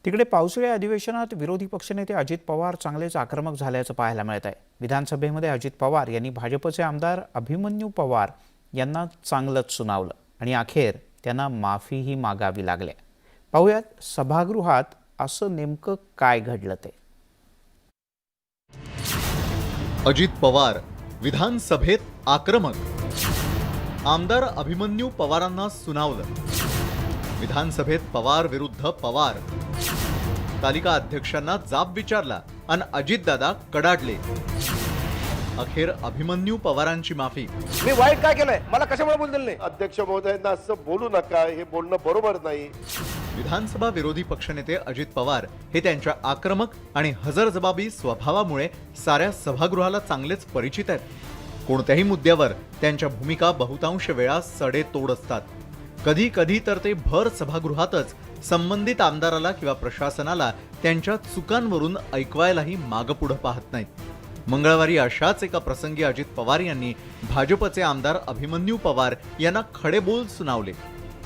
तिकडे पावसाळी अधिवेशनात विरोधी पक्षनेते अजित पवार चांगलेच आक्रमक झाल्याचं पाहायला मिळत आहे. विधानसभेमध्ये अजित पवार यांनी भाजपचे आमदार अभिमन्यू पवार यांना चांगलंच सुनावलं आणि अखेर त्यांना माफीही मागावी लागल्या. पाहूयात सभागृहात असं नेमकं काय घडलं ते. अजित पवार विधानसभेत आक्रमक. आमदार अभिमन्यू पवारांना सुनावलं. विधानसभेत पवार विरुद्ध पवार. तालिका अध्यक्षांना जाब विचारला आणि अजितदादा कडाडले. अखेर अभिमन्यू पवारांची माफी. मी वाईट काय केलंय, मला कशामुळे बोलू दिलं नाही? अध्यक्ष महोदयांना असं बोलू नका, हे बोलणं बरोबर नाही. विधानसभा विरोधी पक्षनेते अजित पवार हे त्यांच्या आक्रमक आणि हजरजबाबी स्वभावामुळे साऱ्या सभागृहाला चांगलेच परिचित आहेत. कोणत्याही मुद्द्यावर त्यांच्या भूमिका बहुतांश वेळा सडेतोड असतात. कधी कधी तर ते भर सभागृहातच संबंधित आमदाराला किंवा प्रशासनाला त्यांच्या चुकांवरून ऐकवायलाही मागपुढं पाहत नाहीत. मंगळवारी अशाच एका प्रसंगी अजित पवार यांनी भाजपचे आमदार अभिमन्यू पवार यांना खडेबोल सुनावले.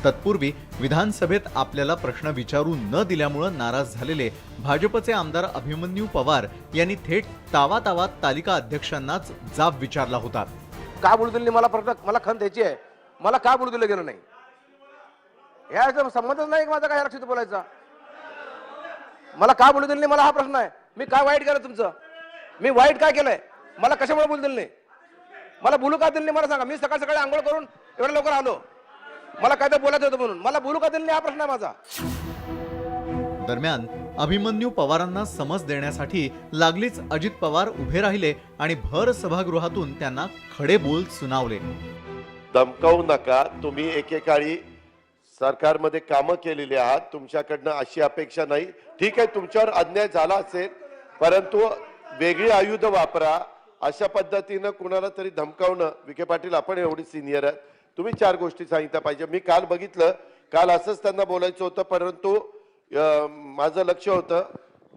तत्पूर्वी विधानसभेत आपल्याला प्रश्न विचारू न दिल्यामुळे नाराज झालेले भाजपचे आमदार अभिमन्यू पवार यांनी थेट तावा तालिका अध्यक्षांनाच जाब विचारला होता. का बोलू दिली मला खंत द्यायची आहे, मला का बोलू दिलं गेलं नाही याचा संबंधच नाही माझा. काय लक्षात बोलायचा, मला का बोलू दिलं नाही मला हा प्रश्न आहे. मी काय वाईट केलं तुमचं? मी वाईट काय केलंय? मला कशामुळे बोलू दिलं नाही? मला बोलू का दिलं नाही मला सांगा. मी सकाळ सकाळी आंघोळ करून एवढ्या लवकर आलो. मला काय तर बोलायचं होतं म्हणून. मला बोलू का दिलं नाही हा प्रश्न आहे माझा. दरम्यान अभिमन्यू पवारांना समज देण्यासाठी लागलीच अजित पवार उभे राहिले आणि भर सभागृहातून त्यांना खडे बोल सुनावले. धमकावू नका. तुम्ही एकेकाळी सरकारमध्ये कामं केलेली आहात. तुमच्याकडनं अशी अपेक्षा नाही. ठीक आहे, तुमच्यावर अन्याय झाला असेल, परंतु वेगळी आयुध वापरा. अशा पद्धतीनं कुणाला तरी धमकावणं, विखे पाटील आपण एवढी सिनियर आहेत, तुम्ही 4 गोष्टी सांगितल्या पाहिजे. मी काल बघितलं, काल असंच त्यांना बोलायचं होतं, परंतु माझं लक्ष होतं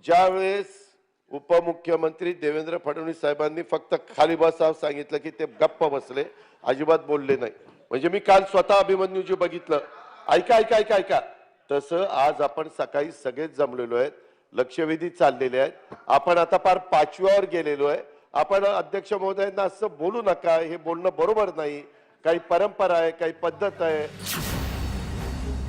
ज्यावेळेस उपमुख्यमंत्री देवेंद्र फडणवीस साहेबांनी फक्त खाली बसावं सांगितलं की ते गप्प बसले, अजिबात बोलले नाही. म्हणजे मी काल स्वतः अभिमन्यूजी बघितलं. ऐका ऐका ऐका ऐका. तसं आज आपण सकाळी सगळेच जमलेलो आहेत, लक्षवेधी चाललेले आहेत. आपण आता फार 5व्यावर गेलेलो आहे. आपण अध्यक्ष महोदयांना असं बोलू नका, हे बोलणं बरोबर नाही. काही परंपरा आहे, काही पद्धत आहे.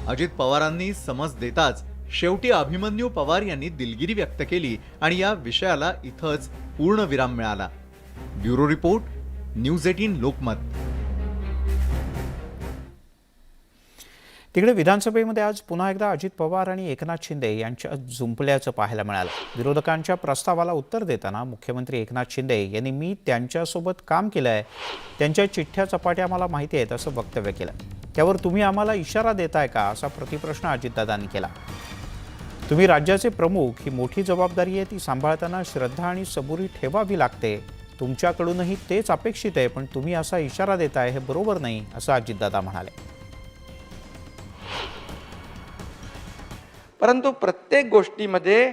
अजित पवारांनी समज देताच शेवटी अभिमन्यू पवार यांनी दिलगिरी व्यक्त केली आणि या विषयाला इथंच पूर्ण विराम मिळाला. Bureau report, news 18 Lokmat. तिकडे विधानसभेमध्ये आज पुन्हा एकदा अजित पवार आणि एकनाथ शिंदे यांच्यात जुंपल्याचं पाहायला मिळालं. विरोधकांच्या प्रस्तावाला उत्तर देताना मुख्यमंत्री एकनाथ शिंदे यांनी मी त्यांच्यासोबत काम केलं आहे, त्यांच्या चिठ्ठ्या चपाट्या मला माहिती आहेत असं वक्तव्य केलं. त्यावर तुम्ही आम्हाला इशारा देताय का असा प्रतिप्रश्न अजितदादांनी केला. तुम्ही राज्याचे प्रमुख, ही मोठी जबाबदारी आहे, ती सांभाळताना श्रद्धा आणि सबुरी ठेवावी लागते. तुमच्याकडूनही तेच अपेक्षित आहे, पण तुम्ही असा इशारा देताय हे बरोबर नाही असं अजितदादा म्हणाले. परंतु प्रत्येक गोष्टीमध्ये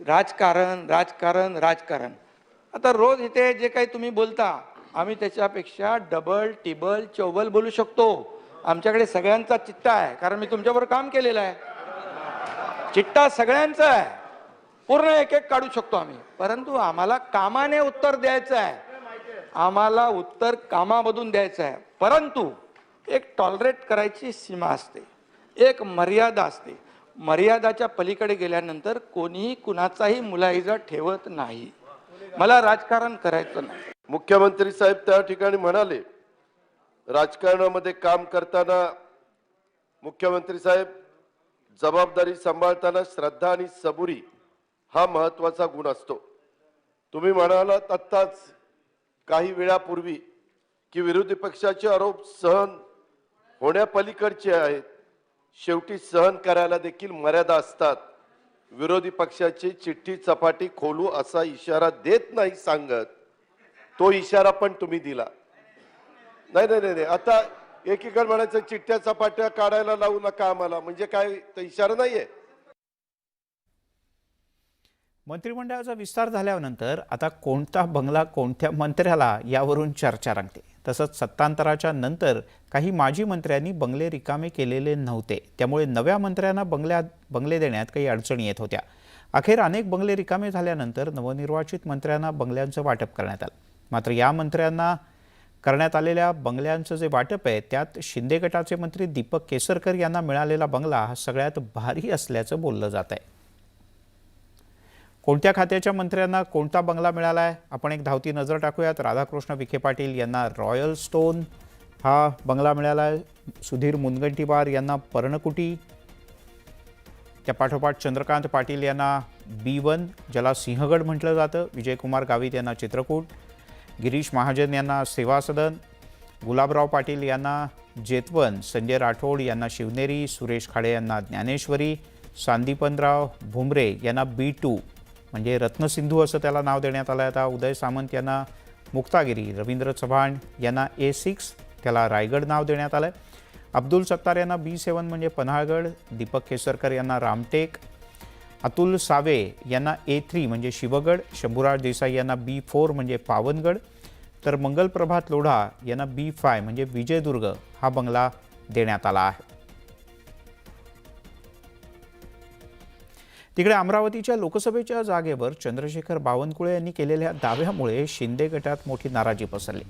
राजकारण राजकारण राजकारण. आता रोज इथे जे काही तुम्ही बोलता, आम्ही त्याच्यापेक्षा डबल टिबल चौबल बोलू शकतो. आमच्याकडे सगळ्यांचा चिट्टा आहे, कारण मी तुमच्याबरोबर काम केलेलं आहे. चिट्टा सगळ्यांचा आहे, पूर्ण एक एक काढू शकतो आम्ही. परंतु आम्हाला कामाने उत्तर द्यायचं आहे, आम्हाला उत्तर कामामधून द्यायचं आहे. परंतु एक टॉलरेट करायची सीमा असते, एक मर्यादा असते. मर्यादाच्या पलीकडे गेल्यानंतर कोणीही कुणाचाही मुलाहिजा ठेवत नाही. मला राजकारण करायचं नाही. मुख्यमंत्री साहेब त्या ठिकाणी म्हणाले, राजकारणामध्ये काम करताना मुख्यमंत्री साहेब जबाबदारी सांभाळताना श्रद्धा आणि सबुरी हा महत्वाचा गुण असतो. तुम्ही म्हणालात आत्ताच काही वेळापूर्वी की विरोधी पक्षाचे आरोप सहन होण्यापलीकडचे आहेत. शेवटी सहन करायला देखील मर्यादा असतात. विरोधी पक्षाची चिठ्ठी चपाटी खोलू असा इशारा देत नाही सांगत, तो इशारा पण तुम्ही दिला. नाही नाही नाही, आता एकीकडे म्हणायचं चिठ्ठ्या चपाट्या काढायला लावू नका आम्हाला, म्हणजे काय तो इशारा नाहीये. मंत्रिमंडळाचा विस्तार झाल्यानंतर आता कोणता बंगला कोणत्या मंत्र्याला यावरून चर्चा रंगते. तसंच सत्तांतराच्या नंतर काही माजी मंत्र्यांनी बंगले रिकामे केलेले नव्हते, त्यामुळे नव्या मंत्र्यांना बंगले देण्यात काही अडचणी येत होत्या. अखेर अनेक बंगले रिकामे झाल्यानंतर नवनिर्वाचित मंत्र्यांना बंगल्यांचं वाटप करण्यात आलं. मात्र या मंत्र्यांना करण्यात आलेल्या बंगल्यांचं जे वाटप आहे त्यात शिंदे गटाचे मंत्री दीपक केसरकर यांना मिळालेला बंगला हा सगळ्यात भारी असल्याचं बोललं जात आहे. कोणत्या खात्याच्या मंत्र्यांना कोणता बंगला मिळाला आहे, आपण एक धावती नजर टाकूयात. राधाकृष्ण विखे पाटील यांना रॉयल स्टोन हा बंगला मिळाला आहे. सुधीर मुनगंटीवार यांना पर्णकुटी, त्या पाठोपाठ चंद्रकांत पाटील यांना B1 ज्याला सिंहगड म्हटलं जातं, विजयकुमार गावित यांना चित्रकूट, गिरीश महाजन यांना सेवा सदन, गुलाबराव पाटील यांना जेतवन, संजय राठोड यांना शिवनेरी, सुरेश खाडे यांना ज्ञानेश्वरी, सांदीपनराव भुमरे यांना B2 म्हणजे रत्नसिंधू असं त्याला नाव देण्यात आलं. आता उदय सामंत यांना मुक्तागिरी, रवींद्र चव्हाण यांना A6 त्याला रायगड नाव देण्यात आलं. अब्दुल सत्तार यांना B7 म्हणजे पन्हाळगड, दीपक केसरकर यांना रामटेक, अतुल सावे यांना A3 म्हणजे शिवगड, शंभूराज देसाई यांना B4 म्हणजे पावनगड, तर मंगलप्रभात लोढा यांना B5 म्हणजे विजयदुर्ग हा बंगला देण्यात आला आहे. तिकडे अमरावतीच्या लोकसभेच्या जागेवर चंद्रशेखर बावनकुळे यांनी केलेल्या दाव्यामुळे शिंदे गटात मोठी नाराजी पसरली.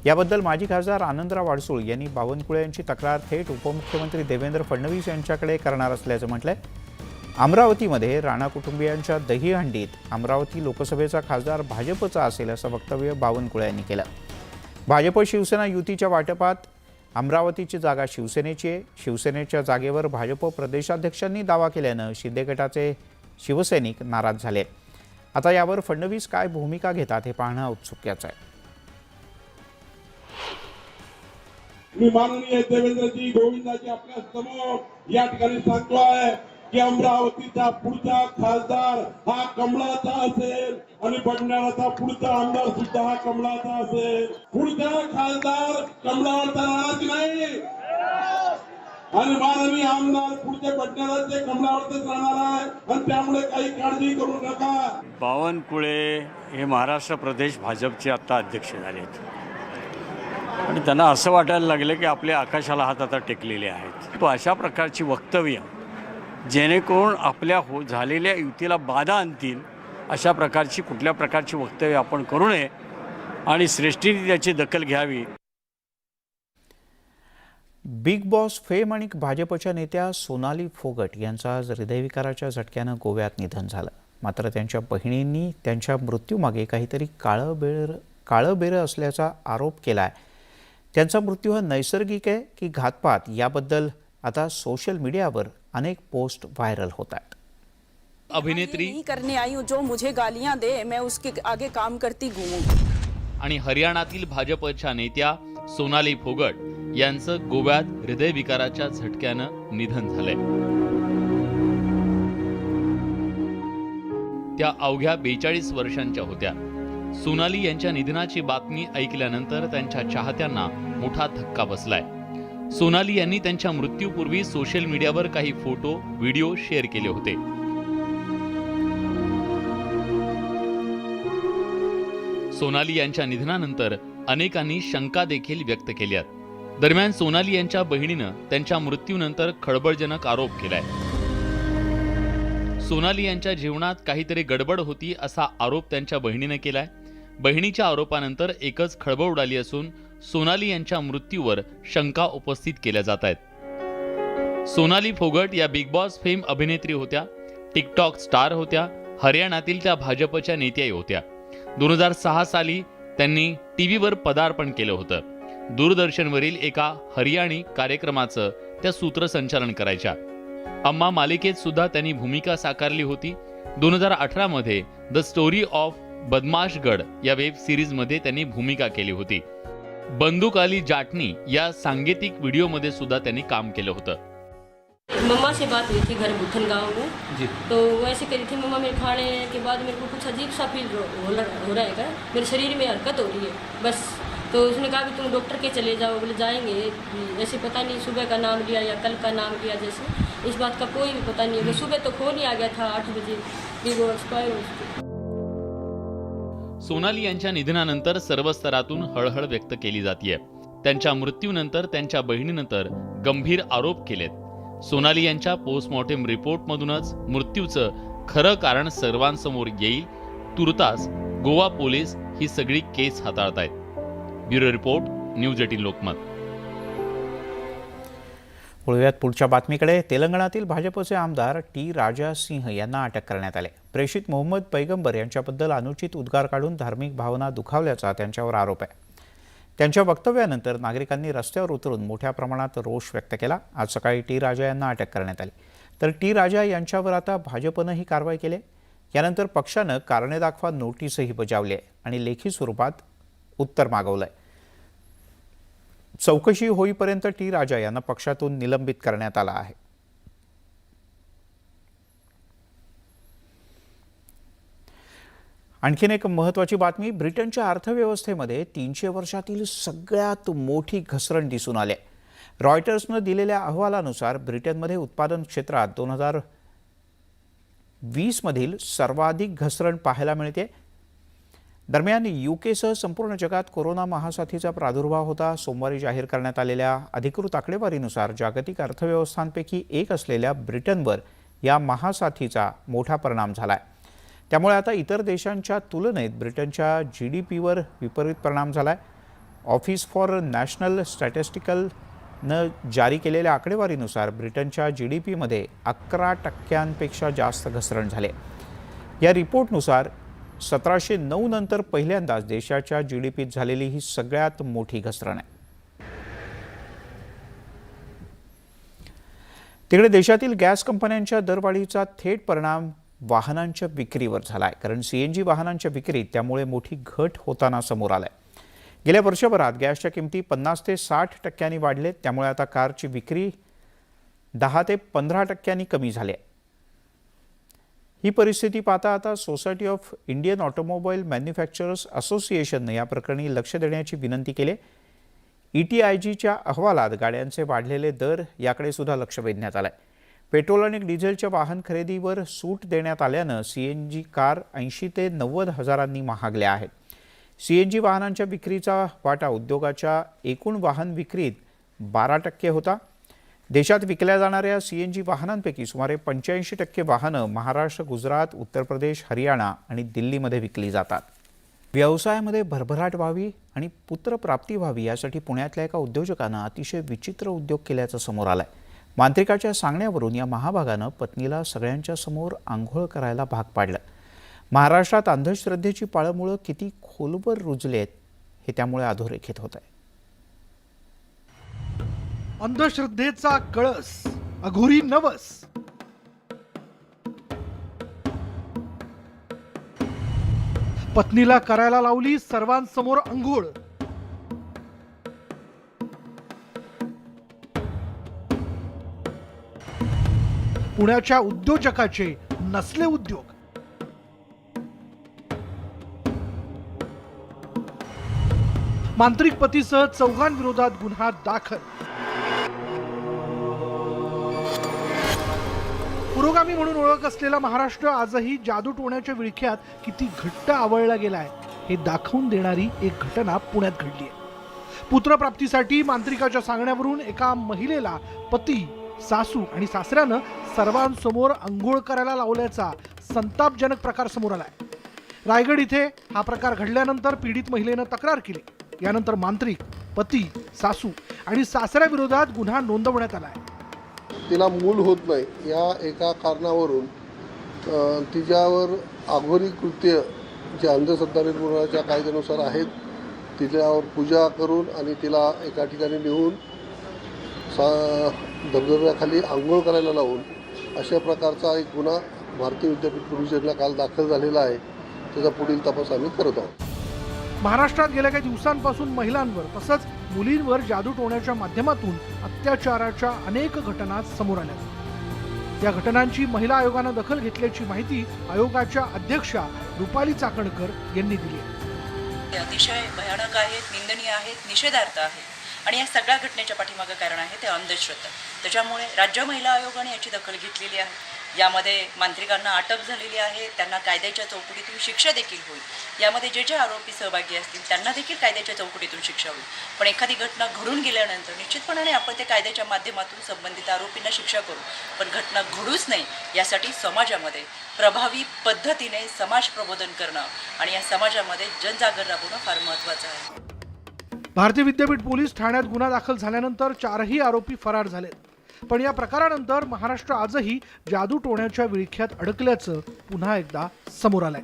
याबद्दल माजी खासदार आनंदराव अडसूळ यांनी बावनकुळे यांची तक्रार थेट उपमुख्यमंत्री देवेंद्र फडणवीस यांच्याकडे करणार असल्याचं म्हटलंय. अमरावतीमध्ये राणा कुटुंबियांच्या दहीहंडीत अमरावती लोकसभेचा खासदार भाजपचा असेल असं वक्तव्य बावनकुळे यांनी केलं. भाजप शिवसेना युतीच्या वाटपात अमरावतीची जागा शिवसेनेची आहे. शिवसेनेच्या जागेवर भाजप प्रदेशाध्यक्षांनी दावा केल्यानं शिंदे गटाचे शिवसैनिक नाराज झाले. आता यावर फडणवीस काय भूमिका घेतात हे पाहणं औत्सुक्याचं आहे. मी माननीय देवेंद्रजी गोविंदाजी आपल्या समोर या ठिकाणी सांगतोय की अमरावतीचा पुढचा खासदार हा कमळाचा असेल आणि बडण्याचा पुढचा आमदार सुद्धा हा कमळाचा असेल. पुढचा खासदार कमळावरचा राहणार की नाही आणि माननीय आमदार पुढचे बडण्याचे कमळावरच राहणार आहे आणि त्यामुळे काही काळजी करू नका. बावनकुळे हे महाराष्ट्र प्रदेश भाजपचे आता अध्यक्ष झालेत आणि त्यांना असं वाटायला लागलं की आपल्या आकाशाला हात आता टेकलेले आहेत. तो अशा प्रकारची वक्तव्य जेणेकरून आपल्या झालेल्या युतीला बाधा आणतील अशा प्रकारची कुठल्या प्रकारची वक्तव्य आपण करू नये आणि श्रेष्ठीने त्याची दखल घ्यावी. बिग बॉस फेम आणि भाजपच्या नेत्या सोनाली फोगट यांचं आज हृदयविकाराच्या झटक्यानं गोव्यात निधन झालं. मात्र त्यांच्या बहिणींनी त्यांच्या मृत्यूमागे काहीतरी काळं असल्याचा आरोप केला आहे. त्यांचा मृत्यू हा नैसर्गिक आहे की घातपात याबद्दल आता सोशल मीडियावर अनेक पोस्ट व्हायरल होत आहेत. अभिनेत्री नहीं करने आई हूँ, जो मुझे गालियां दे मैं उसके आगे काम करती घूमूं. आणि हरियाणातील भाजपच्या नेत्या सोनाली फोगट यांचं गोव्यात हृदयविकाराच्या झटक्यानं निधन झालंय. त्या अवघ्या 42 वर्षांच्या होत्या. सोनाली यांच्या निधनाची बातमी ऐकल्यानंतर त्यांच्या चाहत्यांना मोठा धक्का बसलाय. सोनाली यांनी त्यांच्या मृत्यूपूर्वी सोशल मीडियावर काही फोटो व्हिडिओ शेअर केले होते. सोनाली यांच्या निधनानंतर अनेकांनी शंका देखील व्यक्त केल्यात. दरम्यान सोनाली यांच्या बहिणीनं त्यांच्या मृत्यूनंतर खळबळजनक आरोप केलाय. सोनाली यांच्या जीवनात काहीतरी गडबड होती असा आरोप त्यांच्या बहिणीनं केलाय. बहिणीच्या आरोपानंतर एकच खळबळ उडाली असून सोनाली यांच्या मृत्यूवर शंका उपस्थित केल्या जात आहेत. सोनाली फोगट या बिग बॉस फेम अभिनेत्री होत्या. टिकटॉक स्टार होत्या. हरियाणातील त्या भाजपच्या नेत्याही होत्या. 2006 साली त्यांनी टीव्हीवर पदार्पण केलं होतं. दूरदर्शनवरील एका हरियाणी कार्यक्रमाचं त्या सूत्रसंचालन करायच्या. अम्मा मालिकेत सुद्धा त्यांनी भूमिका साकारली होती. 2018 मध्ये द स्टोरी ऑफ बदमाशगड या वेब सिरीज मध्ये त्यांनी भूमिका केली होती. बंदूक आली जाटनी या सांगीतिक व्हिडिओमध्ये सुद्धा त्यांनी काम केलं होतं. मम्मा से बात हुई थी घर बुथन गांव में जी. तो वैसे करी थी मम्मा, मेरे खाने के बाद मेरे को कुछ अजीब सा फील हो रहा है, मेरे शरीर में हरकत हो रही है बस. तो उसने कहा कि तुम डॉक्टर के चले जाओ. बोले जाएंगे, ऐसे पता नहीं सुबह का नाम लिया या कल का नाम लिया, जैसे इस बात का कोई भी पता नहीं है. सुबह तो फोन ही आ गया था 8 बजे कि वो एक्सपायर हो चुके. सोनाली यांच्या निधनानंतर सर्व स्तरातून हळहळ व्यक्त केली जातीये. त्यांच्या मृत्यूनंतर त्यांच्या बहिणीनंतर गंभीर आरोप केलेत. सोनाली यांच्या पोस्टमॉर्टेम रिपोर्टमधूनच मृत्यूचं खरं कारण सर्वांसमोर येईल. तुर्तास गोवा पोलीस ही सगळी केस हाताळतायत. Bureau report, news 18 Lokmat. वळूयात पुढच्या बातमीकडे. तेलंगणातील भाजपचे आमदार टी राजा सिंह यांना अटक करण्यात आले. प्रेषित मोहम्मद पैगंबर यांच्याबद्दल अनुचित उद्गार काढून धार्मिक भावना दुखावल्याचा त्यांच्यावर आरोप आहे. त्यांच्या वक्तव्यानंतर नागरिकांनी रस्त्यावर उतरून मोठ्या प्रमाणात रोष व्यक्त केला. आज सकाळी टी राजा यांना अटक करण्यात आली. तर टी राजा यांच्यावर आता भाजपनं ही कारवाई केली. यानंतर पक्षानं कारणे दाखवा नोटीसही बजावली आहे आणि लेखी स्वरूपात उत्तर मागवलंय. चौकशी होईपर्यंत टी राजा यांना पक्षातून निलंबित करण्यात आला आहे. आणखीन एक महत्त्वाची बातमी. ब्रिटनच्या अर्थव्यवस्थेमध्ये 300 वर्षातील सगळ्यात मोठी घसरण दिसून आली. रॉयटर्सनं दिलेल्या अहवालानुसार ब्रिटनमध्ये उत्पादन क्षेत्रात 2020 मधील सर्वाधिक घसरण पाहायला मिळते. दरम्यान यूकेसह संपूर्ण जगात कोरोना महासाथीचा प्रादुर्भाव होता. सोमवारी जाहीर करण्यात आलेल्या अधिकृत आकडेवारीनुसार जागतिक अर्थव्यवस्थांपैकी एक असलेल्या ब्रिटनवर या महासाथीचा मोठा परिणाम झाला आहे. त्यामुळे आता इतर देशांच्या तुलनेत ब्रिटनच्या GDPवर विपरीत परिणाम झाला आहे. ऑफिस फॉर नॅशनल स्टॅटिस्टिकलनं जारी केलेल्या आकडेवारीनुसार ब्रिटनच्या GDPमध्ये 11% जास्त घसरण झाले. या रिपोर्टनुसार 1709 नंतर पहिल्यांदाच देशाच्या GDPत झालेली ही सगळ्यात मोठी घसरण आहे. तिकडे देशातील गॅस कंपन्यांच्या दरवाढीचा थेट परिणाम वाहनांच्या विक्रीवर झाला आहे, कारण CNG वाहनांच्या विक्रीत त्यामुळे मोठी घट होताना समोर आलाय. गेल्या वर्षभरात गॅसच्या किमती 50 ते 60% वाढलेत, त्यामुळे आता कारची विक्री 10 ते 15% कमी झाली आहे. ही परिस्थिती पाहता आता society of Indian automobile manufacturers असोसिएशनने या प्रकरणी लक्ष देण्याची विनंती केली. ETIGच्या अहवालात गाड्यांचे वाढलेले दर याकडे सुद्धा लक्ष वेधण्यात आलंय. पेट्रोल आणि डिझेलच्या वाहन खरेदीवर सूट देण्यात आल्यानं CNG कार 80 ते 90 हजारांनी महागल्या आहेत. CNG वाहनांच्या विक्रीचा वाटा उद्योगाच्या एकूण वाहन विक्रीत 12% होता. देशात विकल्या जाणाऱ्या CNG वाहनांपैकी सुमारे 85% वाहनं महाराष्ट्र, गुजरात, उत्तर प्रदेश, हरियाणा आणि दिल्लीमध्ये विकली जातात. व्यवसायामध्ये भरभराट व्हावी आणि पुत्रप्राप्ती व्हावी यासाठी पुण्यातल्या एका उद्योजकानं अतिशय विचित्र उद्योग केल्याचं समोर आलंय. मांत्रिकाच्या सांगण्यावरून या महाभागानं पत्नीला सगळ्यांच्या समोर आंघोळ करायला भाग पाडलं. महाराष्ट्रात अंधश्रद्धेची पाळंमुळं किती खोलवर रुजलेत हे त्यामुळे अधोरेखित होत आहे. अंधश्रद्धेचा कळस अघोरी नवस. पत्नीला करायला लावली सर्वांसमोर अंघोळ. पुण्याच्या उद्योजकाचे नसले उद्योग. मांत्रिक पतीसह चौघांविरोधात गुन्हा दाखल. पुरोगामी म्हणून ओळख असलेला महाराष्ट्र आजही जादूटोण्याच्या विळख्यात किती घट्ट आवळला गेलाय हे दाखवून देणारी एक घटना पुण्यात घडली आहे. पुत्रप्राप्तीसाठी मांत्रिकाच्या सांगण्यावरून एका महिलेला पती, सासू आणि सासऱ्यानं सर्वांसमोर अंघोळ करायला लावल्याचा संतापजनक प्रकार समोर आलाय. रायगड इथे हा प्रकार घडल्यानंतर पीडित महिलेनं तक्रार केली. यानंतर मांत्रिक, पती, सासू आणि सासऱ्याविरोधात गुन्हा नोंदवण्यात आलाय. तिला मूल होत नाही या एका कारणावरून तिच्यावर अघोरी कृत्य जे अंधश्रद्धा निर्मूलनाच्या कायद्यानुसार आहेत तिच्यावर पूजा करून आणि तिला एका ठिकाणी नेऊन धबधब्याखाली आंघोळ करायला लावून अशा प्रकारचा एक गुन्हा भारतीय विद्यापीठ पोलीस स्टेशनला काल दाखल झालेला आहे. त्याचा पुढील तपास आम्ही करत आहोत. महाराष्ट्रात गेल्या काही दिवसांपासून महिलांवर तसंच मुलींवर जादूटोण्याच्या माध्यमातून अत्याचाराच्या अनेक घटना समोर आल्या. या घटनांची महिला आयोगानं दखल घेतल्याची माहिती आयोगाच्या अध्यक्षा रुपाली चाकणकर यांनी दिली आहे. अतिशय भयानक आहेत, निंदनीय आहेत, निषेधार्थ आहेत आणि या सगळ्या घटनेच्या पाठीमागे कारण आहे ते अंधश्रद्धा. त्याच्यामुळे राज्य महिला आयोगाने याची दखल घेतलेली आहे. यामध्ये मांत्रिकांना अटक झालेली आहे, त्यांना कायद्याच्या चौकटीतून शिक्षा देखील होईल. यामध्ये जे जे आरोपी सहभागी असतील त्यांना देखील कायद्याच्या चौकटीतून शिक्षा होईल. पण एखादी घटना घडून गेल्यानंतर निश्चितपणाने आपण ते कायद्याच्या माध्यमातून संबंधित आरोपींना शिक्षा करू. पण घटना घडूच नाही यासाठी समाजामध्ये प्रभावी पद्धतीने समाज प्रबोधन करणं आणि या समाजामध्ये जनजागर राबवणं फार महत्त्वाचं आहे. भारतीय विद्यापीठ पोलीस ठाण्यात गुन्हा दाखल झाल्यानंतर 4ही आरोपी फरार झालेत. पण या प्रकारानंतर महाराष्ट्र आजही जादूटोण्याच्या विळख्यात अडकल्याचं पुन्हा एकदा समोर आलंय.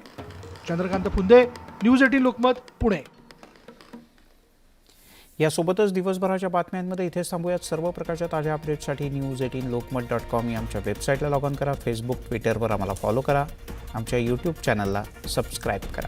चंद्रकांत फुंदे, न्यूज 18 लोकमत, पुणे. यासोबतच दिवसभराच्या बातम्यांमध्ये इथेच थांबूयात. सर्व प्रकारच्या ताज्या अपडेट्ससाठी news18lokmat.com या आमच्या वेबसाईटला लॉग ऑन करा. फेसबुक, ट्विटरवर आम्हाला फॉलो करा. आमच्या YouTube चॅनलला सबस्क्राईब करा.